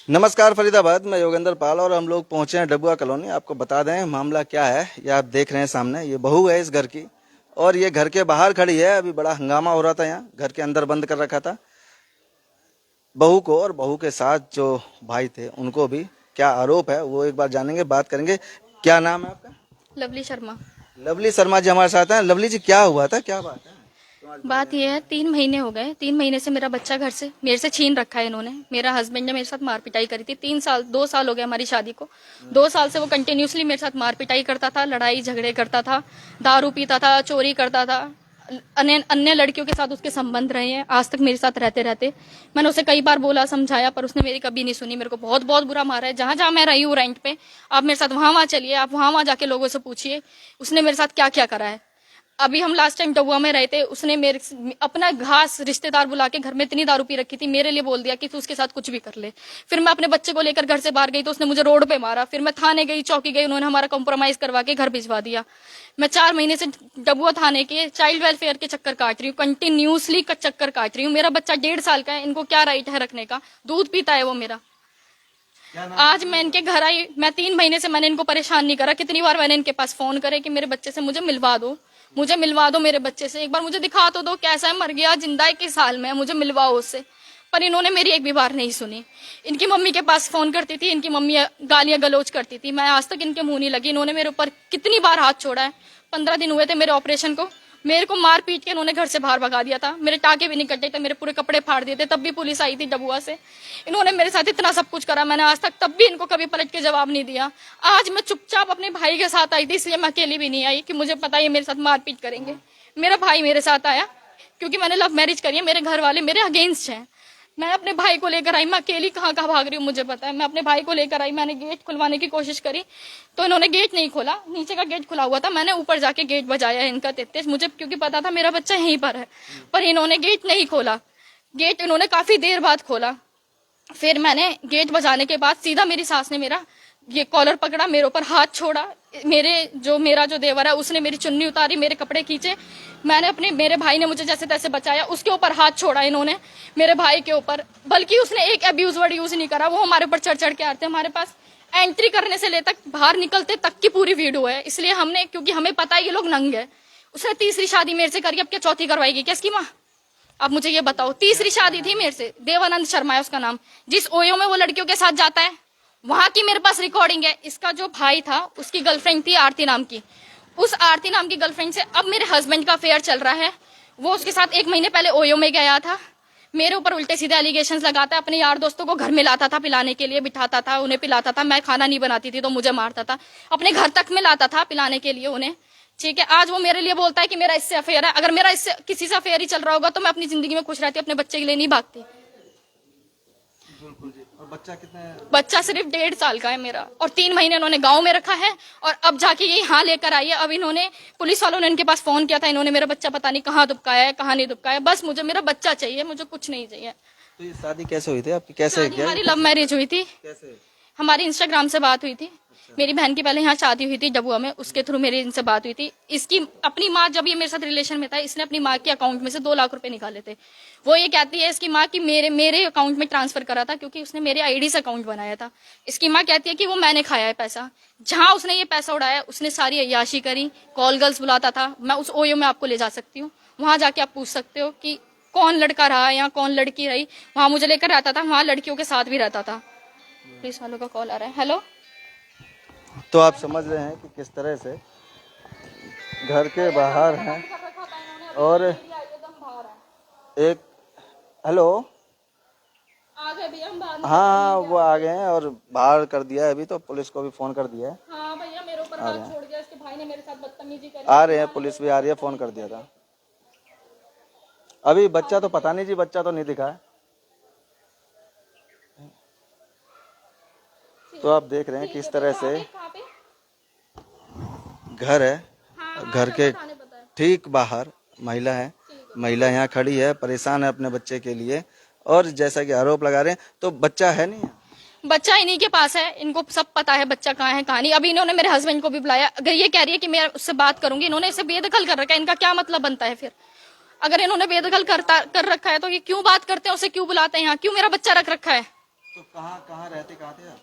नमस्कार फरीदाबाद, मैं योगेंद्र पाल और हम लोग पहुंचे हैं डबुआ कॉलोनी। आपको बता दें मामला क्या है। ये आप देख रहे हैं सामने, ये बहू है इस घर की और ये घर के बाहर खड़ी है। अभी बड़ा हंगामा हो रहा था, यहाँ घर के अंदर बंद कर रखा था बहू को, और बहू के साथ जो भाई थे उनको भी। क्या आरोप है वो एक बार जानेंगे, बात करेंगे। क्या नाम है आपका? लवली शर्मा। लवली शर्मा जी हमारे साथ हैं। लवली जी, क्या हुआ था, क्या बात है? बात यह है, 3 महीने हो गए। 3 महीने से मेरा बच्चा घर से मेरे से छीन रखा है इन्होंने। मेरा हस्बैंड ने मेरे साथ मार पिटाई करी थी। 3 साल 2 साल हो गए हमारी शादी को। 2 साल से वो कंटिन्यूसली मेरे साथ मार पिटाई करता था, लड़ाई झगड़े करता था, दारू पीता था, चोरी करता था। अन्य अन्य लड़कियों के साथ उसके संबंध रहे हैं आज तक मेरे साथ रहते रहते। मैंने उसे कई बार बोला, समझाया, पर उसने मेरी कभी नहीं सुनी। मेरे को बहुत बहुत बुरा मारा है। जहां जहां मैं रही हूँ रेंट पे, आप मेरे साथ वहां वहां चलिए, आप वहां वहां जाके लोगों से पूछिए उसने मेरे साथ क्या क्या करा है। अभी हम लास्ट टाइम डबुआ में रहे थे, उसने मेरे अपना घास रिश्तेदार बुला के घर में इतनी दारू पी रखी थी, मेरे लिए बोल दिया कि तू उसके साथ कुछ भी कर ले। फिर मैं अपने बच्चे को लेकर घर से बाहर गई तो उसने मुझे रोड पे मारा। फिर मैं थाने गई, चौकी गई, उन्होंने हमारा कॉम्प्रोमाइज करवा के घर भिजवा दिया। मैं 4 महीने से डबुआ थाने के चाइल्ड वेलफेयर के चक्कर काट रही हूँ, कंटिन्यूसली चक्कर काट रही हूँ। मेरा बच्चा 1.5 साल का है, इनको क्या राइट है रखने का? दूध पीता है वो मेरा। आज मैं इनके घर आई, मैं 3 महीने से मैंने इनको परेशान नहीं करा। कितनी बार मैंने इनके पास फोन करे कि मेरे बच्चे से मुझे मिलवा दो, मुझे मिलवा दो मेरे बच्चे से, एक बार मुझे दिखा तो दो कैसा है, मर गया जिंदा है, किस हाल में है, मुझे मिलवाओ उससे। पर इन्होंने मेरी एक भी बार नहीं सुनी। इनकी मम्मी के पास फोन करती थी, इनकी मम्मी गालियां गलौज करती थी, मैं आज तक इनके मुंह नहीं लगी। इन्होंने मेरे ऊपर कितनी बार हाथ छोड़ा है। 15 दिन हुए थे मेरे ऑपरेशन को, मेरे को मार पीट के इन्होंने घर से बाहर भगा दिया था। मेरे टाके भी नहीं कटे थे, मेरे पूरे कपड़े फाड़ दिए थे, तब भी पुलिस आई थी डबुआ से। इन्होंने मेरे साथ इतना सब कुछ करा, मैंने आज तक तब भी इनको कभी पलट के जवाब नहीं दिया। आज मैं चुपचाप अपने भाई के साथ आई थी, इसलिए मैं अकेली भी नहीं आई कि मुझे पता है मेरे साथ मारपीट करेंगे। मेरा भाई मेरे साथ आया क्योंकि मैंने लव मैरिज करी है। मेरे घर वाले मेरे अगेंस्ट हैं। मैं अपने भाई को लेकर आई, मैं अकेली कहाँ कहाँ भाग रही हूँ मुझे पता है। मैं अपने भाई को लेकर आई, मैंने गेट खुलवाने की कोशिश करी तो इन्होंने गेट नहीं खोला, नीचे का गेट खुला हुआ था। मैंने ऊपर जाके गेट बजाया इनका तेज, मुझे क्योंकि पता था मेरा बच्चा यहीं पर है, पर इन्होंने गेट नहीं खोला। गेट इन्होंने काफी देर बाद खोला। फिर मैंने गेट बजाने के बाद सीधा मेरी सास ने मेरा ये कॉलर पकड़ा, मेरे ऊपर हाथ छोड़ा। मेरा जो देवर है उसने मेरी चुन्नी उतारी, मेरे कपड़े खींचे। मैंने मेरे भाई ने मुझे जैसे तैसे बचाया, उसके ऊपर हाथ छोड़ा इन्होंने मेरे भाई के ऊपर। बल्कि उसने एक अब्यूज वर्ड यूज नहीं करा, वो हमारे ऊपर चढ़ चढ़ के आते। हमारे पास एंट्री करने से लेकर बाहर निकलते तक की पूरी वीडियो है। इसलिए हमने, क्योंकि हमें पता है ये लोग नंग है। उसने तीसरी शादी मेरे से करी, अब क्या चौथी करवाएगी क्या इसकी माँ? अब मुझे ये बताओ, तीसरी शादी थी मेरे से। देवानंद शर्मा है उसका नाम, जिस ओयो में वो लड़कियों के साथ जाता है, वहां की मेरे पास रिकॉर्डिंग है। इसका जो भाई था उसकी गर्लफ्रेंड थी आरती नाम की, उस आरती नाम की गर्लफ्रेंड से अब मेरे हस्बैंड का अफेयर चल रहा है। वो उसके साथ 1 महीने पहले ओयो में गया था। मेरे ऊपर उल्टे सीधे एलिगेशंस लगाता है। अपने यार दोस्तों को घर में लाता था, पिलाने के लिए बिठाता था, उन्हें पिलाता था। मैं खाना नहीं बनाती थी तो मुझे मारता था। अपने घर तक में लाता था पिलाने के लिए उन्हें। ठीक है, आज वो मेरे लिए बोलता है कि मेरा इससे अफेयर है। अगर मेरा इससे किसी से अफेयर ही चल रहा होगा तो मैं अपनी जिंदगी में खुश रहती, अपने बच्चे के लिए नहीं भागती। बिल्कुल जी। और बच्चा कितने? बच्चा सिर्फ 1.5 साल का है मेरा, और 3 महीने इन्होंने गांव में रखा है, और अब जाके ये यहाँ लेकर आई है। अब इन्होंने, पुलिस वालों ने इनके पास फोन किया था, इन्होंने मेरा बच्चा पता नहीं कहाँ दुबकाया है, कहाँ नहीं दुबकाया। बस मुझे मेरा बच्चा चाहिए, मुझे कुछ नहीं चाहिए। तो ये शादी कैसे हुई थी आपकी, कैसे क्या? हमारी लव मैरिज हुई थी, कैसे? हमारी इंस्टाग्राम से बात हुई थी। मेरी बहन की पहले यहाँ शादी हुई थी डबुआ में, उसके थ्रू मेरी इनसे बात हुई थी। इसकी अपनी माँ, जब ये मेरे साथ रिलेशन में था, इसने अपनी माँ के अकाउंट में से 2 लाख रुपए निकाले थे। वो ये कहती है इसकी माँ कि मेरे अकाउंट में ट्रांसफर करा था, क्योंकि उसने मेरे आईडी से अकाउंट बनाया था। इसकी माँ कहती है कि वो मैंने खाया है पैसा। जहां उसने ये पैसा उड़ाया, उसने सारी अय्याशी करी। कॉल गर्ल्स बुलाता था, मैं उस ओयो में आपको ले जा सकती हूँ, वहां जाके आप पूछ सकते हो कि कौन लड़का रहा या कौन लड़की रही। वहां मुझे लेकर रहता था, वहां लड़कियों के साथ भी रहता था। पुलिस वालों का कॉल आ रहा है। हेलो। तो आप समझ रहे हैं कि किस तरह से घर के बाहर हैं और एक, हेलो, आगे भी हम बाहर। हाँ वो आ गए हैं और बाहर कर दिया है। अभी तो पुलिस को भी फोन कर दिया है। हाँ भैया, मेरे ऊपर हाथ छोड़ दिया, इसके भाई ने मेरे साथ बदतमीजी करी। आ रहे हैं, पुलिस भी आ रही है, फोन कर दिया था। अभी बच्चा तो पता नहीं जी, बच्चा तो नहीं दिखा है। तो आप देख रहे हैं किस तरह से घर है, घर के ठीक बाहर महिला है। महिला यहाँ खड़ी है, परेशान है अपने बच्चे के लिए, और जैसा कि आरोप लगा रहे हैं, तो बच्चा है नहीं, बच्चा इन्हीं के पास है। इनको सब पता है बच्चा कहाँ है कहाँ नहीं। अभी इन्होंने मेरे हस्बैंड को भी बुलाया। अगर ये कह रही है कि मैं उससे बात करूंगी, इन्होंने इसे बेदखल कर रखा है, इनका क्या मतलब बनता है फिर? अगर इन्होंने बेदखल कर रखा है तो ये क्यों बात करते हैं, उसे क्यों बुलाते हैं यहाँ, क्यों मेरा बच्चा रख रखा है? तो कहाँ कहाँ रहते, कहाँ थे आप?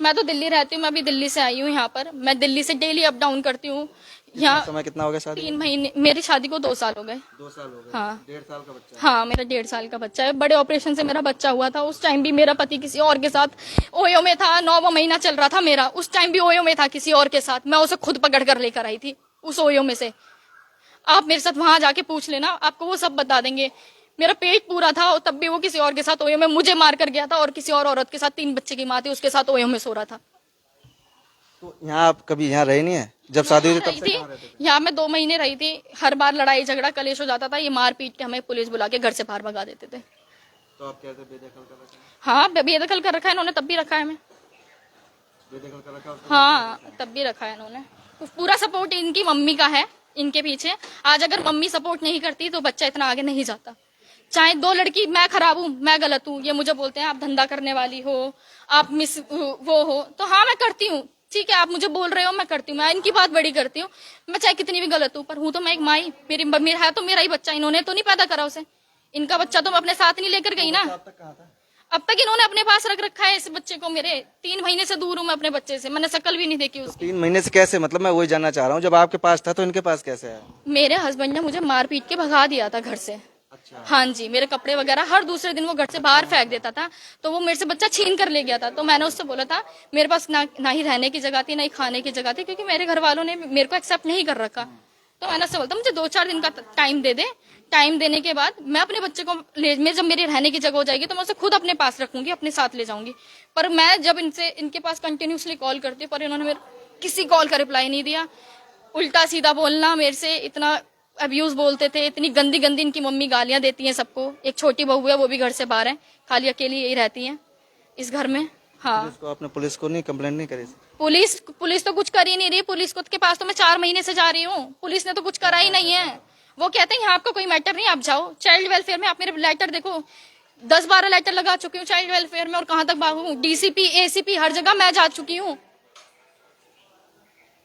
मैं तो दिल्ली रहती हूँ, मैं अभी दिल्ली से आई हूँ यहाँ पर। मैं दिल्ली से डेली अप डाउन करती हूँ यहाँ। समय कितना हो गया शादी? 3 महीने, मेरी शादी को 2 साल हो गए। 2 साल हो गए। हाँ। 1.5 साल का बच्चा है। हाँ, मेरा 1.5 साल का बच्चा है। बड़े ऑपरेशन से मेरा बच्चा हुआ था। उस टाइम भी मेरा पति किसी और के साथ ओयो में था। 9वां महीना चल रहा था मेरा, उस टाइम भी ओयो में था किसी और के साथ। मैं उसे खुद पकड़ कर लेकर आई थी उस ओयो में से। आप मेरे साथ वहां जाके पूछ लेना, आपको वो सब बता देंगे। मेरा पेट पूरा था और तब भी वो किसी और के साथ ओयो में मुझे मार कर गया था, और किसी और औरत के साथ, 3 बच्चे की माँ थी, उसके साथ ओयो में सो रहा था। तो यहाँ आप कभी यहाँ रहे नहीं है? जब शादी हुई थी तब से कहाँ रहते थे? यहाँ मैं 2 महीने रही थी। हर बार लड़ाई झगड़ा कलेश हो जाता था। ये मार पीट के हमें पुलिस बुला के घर से बाहर भगा देते थे। तो आप कहते बेदखल कर रखे हैं? हाँ, बेदखल कर रखा है इन्होंने, तब भी रखा है हमें। बेदखल कर रखा है? हाँ, तब भी रखा है इन्होंने। पूरा सपोर्ट इनकी मम्मी का है इनके पीछे। आज अगर मम्मी सपोर्ट नहीं करती तो बच्चा इतना आगे नहीं जाता। चाहे 2 लड़की, मैं खराब हूँ, मैं गलत हूँ, ये मुझे बोलते हैं आप धंधा करने वाली हो, आप मिस वो हो, तो हाँ मैं करती हूँ, ठीक है, आप मुझे बोल रहे हो, मैं करती हूँ, मैं इनकी बात बड़ी करती हूँ। मैं चाहे कितनी भी गलत हूँ, पर हूँ तो मैं एक माई। मेरा है तो मेरा ही बच्चा, इन्होंने तो नहीं पैदा करा उसे। इनका बच्चा तो मैं अपने साथ नहीं लेकर गई ना। अब तक कहाँ था? अब तक इन्होंने अपने पास रख रखा है इस बच्चे को। मेरे 3 महीने से दूर हूँ मैं अपने बच्चे से। मैंने शक्ल भी नहीं देखी उसकी। 3 महीने से कैसे, मतलब मैं वही जानना चाह रहा हूँ, जब आपके पास था तो इनके पास कैसे है? मेरे हस्बैंड ने मुझे मार पीट के भगा दिया था घर से। अच्छा। हाँ जी, मेरे कपड़े वगैरह हर दूसरे दिन वो घर से बाहर फेंक देता था। तो वो मेरे से बच्चा छीन कर ले गया था। तो मैंने उससे बोला था, मेरे पास ना ही रहने की जगह थी, ना ही खाने की जगह थी, क्योंकि मेरे घर वालों ने मेरे को एक्सेप्ट नहीं कर रखा। तो मैंने उससे बोलता, मुझे 2-4 दिन का टाइम दे दे। टाइम देने के बाद मैं अपने बच्चे को जब मेरी रहने की जगह हो जाएगी तो मैं उसे खुद अपने पास रखूंगी, अपने साथ ले जाऊंगी। पर मैं जब इनके पास कंटिन्यूसली कॉल करती हूँ, पर इन्होंने मेरे किसी कॉल का रिप्लाई नहीं दिया। उल्टा सीधा बोलना, मेरे से इतना अब्यूज बोलते थे, इतनी गंदी गंदी इनकी मम्मी गालियां देती हैं सबको। एक छोटी बहू है, वो भी घर से बाहर है, खाली अकेली यही रहती है इस घर में। हाँ, पुलिस को नहीं कंप्लेंट नहीं करी? पुलिस तो कुछ कर ही नहीं रही। पुलिस को के पास तो मैं 4 महीने से जा रही हूँ, पुलिस ने तो कुछ करा ही नहीं है। वो कहते हैं यहाँ आपका कोई मैटर नहीं, आप जाओ चाइल्ड वेलफेयर में। आप मेरे लेटर देखो, 10-12 लेटर लगा चुकी हूँ चाइल्ड वेलफेयर में, और कहाँ तक भागूं। डीसीपी, एसीपी, हर जगह मैं जा चुकी हूँ।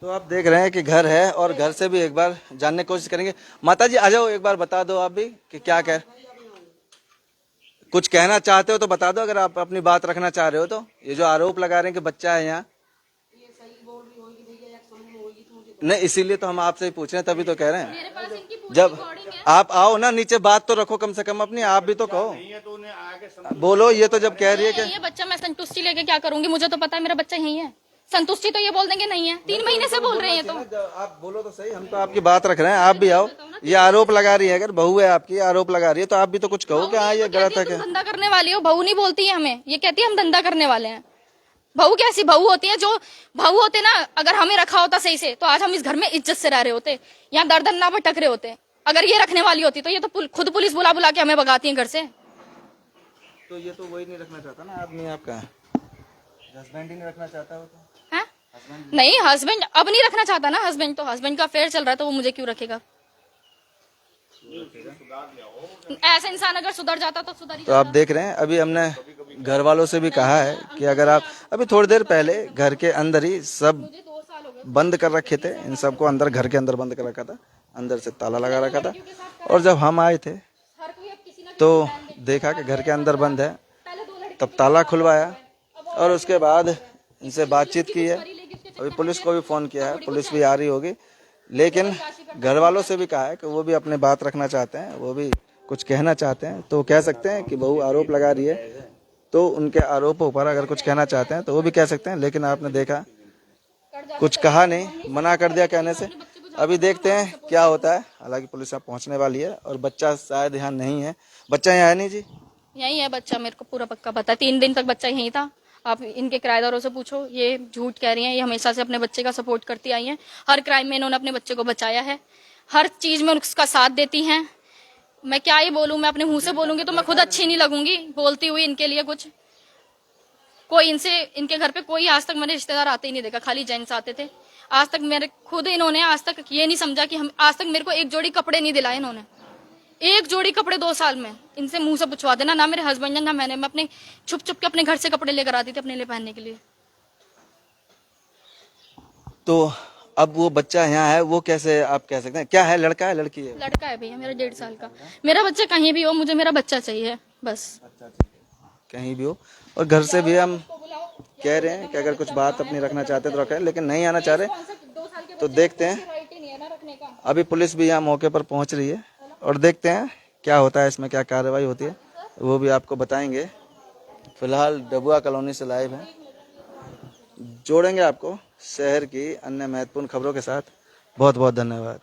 तो आप देख रहे हैं कि घर है, और घर से भी एक बार जानने की कोशिश करेंगे। माता जी आ जाओ, एक बार बता दो आप भी कि क्या कुछ कहना चाहते हो तो बता दो, अगर आप अपनी बात रखना चाह रहे हो तो। ये जो आरोप लगा रहे हैं कि बच्चा है यहाँ, नहीं इसीलिए तो हम आपसे ही पूछ रहे हैं, तभी तो कह रहे हैं। जब आप आओ ना नीचे, बात तो रखो कम से कम अपनी, आप भी तो कहो, बोलो। ये तो जब कह रही है कि ये बच्चा मैं संतुष्टि लेके क्या करूंगी, मुझे तो पता है मेरा बच्चा यही है। संतुष्टि तो ये बोल देंगे नहीं है, 3 महीने से बोल रहे हैं। तो आप बोलो तो सही, हम तो आपकी बात रख रहे हैं, आप भी आओ। ये आरोप लगा रही है, अगर बहू है आपकी आरोप लगा रही है, तो आप भी तो कुछ कहो कि हाँ ये गलत है। धंधा करने वाली हो, बहू नहीं बोलती है हमें, ये कहती है हम धंधा करने वाले हैं। बहू कैसी बहू होती है? जो बहू होते ना, अगर हमें रखा होता सही से तो आज हम इस घर में इज्जत से रह रहे होते, यहाँ दर दर ना भटक रहे होते। अगर ये रखने वाली होती तो ये तो खुद पुलिस बुला बुला के हमें भगाती है घर से। तो ये तो वही नहीं रखना चाहता ना आदमी आपका, हस्बैंड ही नहीं रखना चाहता हो तो? है नहीं, हस्बैंड अब नहीं रखना चाहता ना। हस्बैंड तो हस्बैंड का अफेयर चल रहा है, तो वो मुझे क्यों रखेगा? ऐसा इंसान अगर सुधर जाता तो सुधर ही तो आप देख रहे हैं, अभी हमने घर वालों से भी कहा है कि अगर आप अभी थोड़ी देर पहले घर के अंदर ही सब मुझे 2 साल हो गए। बंद कर रखे थे, इन सबको अंदर घर के अंदर बंद कर रखा था, अंदर से ताला लगा रखा था। और जब हम आए थे हर कोई अब किसी ना तो देखा कि घर के अंदर बंद है, तब ताला खुलवाया और उसके बाद इनसे बातचीत की है। अभी पुलिस को भी फोन किया है, पुलिस भी आ रही होगी, लेकिन घर वालों से भी कहा है कि वो भी अपने बात रखना चाहते हैं, वो भी कुछ कहना चाहते हैं। तो कह सकते हैं कि बहू आरोप लगा रही है, तो उनके आरोपों पर अगर कुछ कहना चाहते हैं तो वो भी कह सकते हैं। लेकिन आपने देखा कुछ कहा नहीं, मना कर दिया कहने से। अभी देखते हैं क्या होता है। हालांकि पुलिस अब पहुंचने वाली है और बच्चा शायद यहाँ नहीं है। बच्चा यहाँ है नहीं जी? यही है बच्चा, मेरे को पूरा पक्का पता है। 3 दिन तक बच्चा यहीं था। आप इनके किराएदारों से पूछो, ये झूठ कह रही हैं। ये हमेशा से अपने बच्चे का सपोर्ट करती आई हैं। हर क्राइम में इन्होंने अपने बच्चे को बचाया है, हर चीज में उसका साथ देती हैं। मैं क्या ही बोलूं, मैं अपने मुंह से बोलूंगी तो मैं खुद अच्छी नहीं लगूंगी बोलती हुई इनके लिए कुछ। कोई इनके घर पे कोई आज तक मेरे रिश्तेदार आते ही नहीं देखा, खाली जेंट्स आते थे। आज तक मेरे खुद इन्होंने आज तक ये नहीं समझा कि हम, आज तक मेरे को एक जोड़ी कपड़े नहीं दिलाए इन्होंने। एक जोड़ी कपड़े 2 साल में इनसे मुंह से पूछवा देना, ना मेरे हस्बैंड ने ना मैंने। मैं अपने छुप छुप के अपने घर से कपड़े लेकर आती थी अपने लिए पहनने के लिए। तो अब वो बच्चा यहाँ है, वो कैसे आप कह सकते हैं? क्या है, लड़का है लड़की है? लड़का है भैया, मेरा 1.5 साल का। मेरा बच्चा कहीं भी हो, मुझे मेरा बच्चा चाहिए बस। कहीं भी हो। और घर से भी हम कह रहे हैं कि अगर कुछ बात अपनी रखना चाहते तो रखें, लेकिन नहीं आना चाह रहे तो देखते हैं। अभी पुलिस भी यहाँ मौके पर पहुंच रही है और देखते हैं क्या होता है, इसमें क्या कार्रवाई होती है वो भी आपको बताएंगे। फिलहाल डबुआ कॉलोनी से लाइव हैं, जोड़ेंगे आपको शहर की अन्य महत्वपूर्ण खबरों के साथ। बहुत बहुत धन्यवाद।